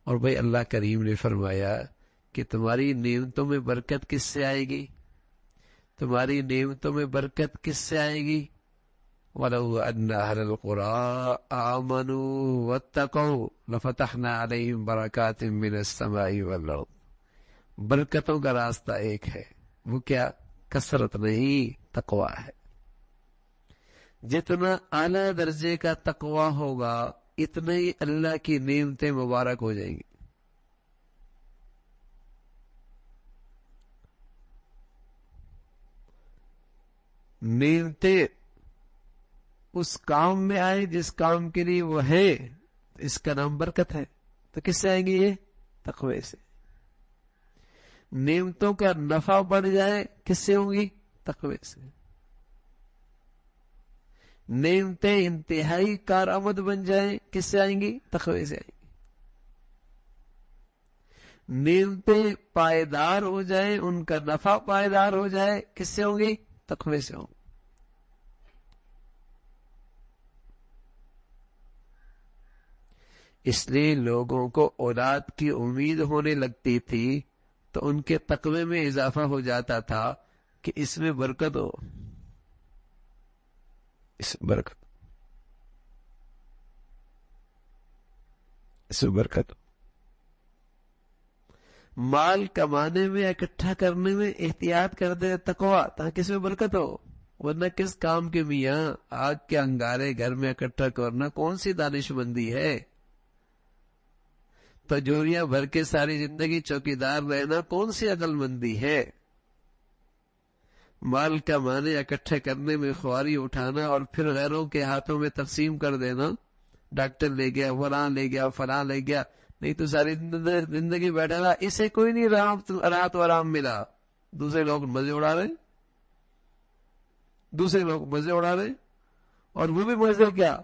اور بھائی اللہ کریم نے فرمایا کہ تمہاری نعمتوں میں برکت کس سے آئے گی؟ تمہاری نعمتوں میں برکت کس سے آئے گی؟ وَلَوْ أَنَّ أَهْلَ الْقُرَىٰ آمَنُوا وَاتَّقَوْا لَفَتَحْنَا عَلَيْهِمْ بَرَكَاتٍ مِّنَ السَّمَاءِ وَالْأَرْضِ۔ برکتوں کا راستہ ایک ہے، وہ کیا؟ کثرت نہیں، تقویٰ ہے۔ جتنا اعلیٰ درجے کا تقویٰ ہوگا اتنا ہی اللہ کی نعمتیں مبارک ہو جائیں گی۔ نعمتیں اس کام میں آئے جس کام کے لیے وہ ہے، اس کا نام برکت ہے۔ تو کس سے آئیں گی؟ یہ تقوی سے۔ نعمتوں کا نفع بڑھ جائے کس سے ہوں گی؟ تقوی سے۔ نعمتیں انتہائی کارآمد بن جائیں کس سے آئیں گی؟ تقوی سے آئیں گی۔ نعمتیں پائیدار ہو جائیں، ان کا نفع پائیدار ہو جائے کس سے ہوں گی؟ تقوی سے ہوں گی۔ اس لیے لوگوں کو اولاد کی امید ہونے لگتی تھی تو ان کے تقوی میں اضافہ ہو جاتا تھا کہ اس میں برکت ہو، اس میں برکت، اس میں برکت ہو۔ مال کمانے میں، اکٹھا کرنے میں احتیاط کر دے تقوی، تاکہ اس میں برکت ہو، ورنہ کس کام کے میاں آگ کے انگارے گھر میں اکٹھا کرنا کون سی دانش مندی ہے؟ تجوریاں بھر کے ساری زندگی چوکیدار رہنا کون سی عقل مندی ہے؟ مال کمانے، اکٹھے کرنے میں خواری اٹھانا اور پھر غیروں کے ہاتھوں میں تقسیم کر دینا، ڈاکٹر لے گیا، فلاں لے گیا، فلاں لے گیا، نہیں تو ساری زندگی بیٹھا رہا، اسے کوئی نہیں راحت و آرام ملا، دوسرے لوگ مزے اڑا رہے، دوسرے لوگ مزے اڑا رہے، اور وہ بھی مزے کیا،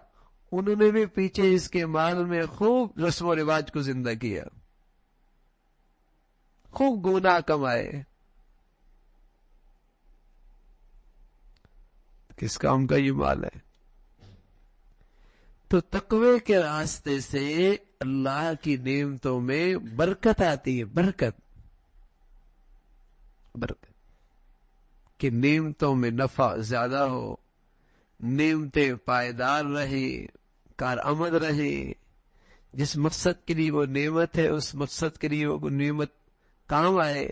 انہوں نے بھی پیچھے اس کے مال میں خوب رسم و رواج کو زندہ کیا، خوب گناہ کمائے۔ کس کام کا یہ مال ہے؟ تو تقوی کے راستے سے اللہ کی نعمتوں میں برکت آتی ہے، برکت، برکت کہ نعمتوں میں نفع زیادہ ہو، نعمتیں پائیدار رہے، کارآمد رہے، جس مقصد کے لیے وہ نعمت ہے اس مقصد کے لیے وہ نعمت کام آئے۔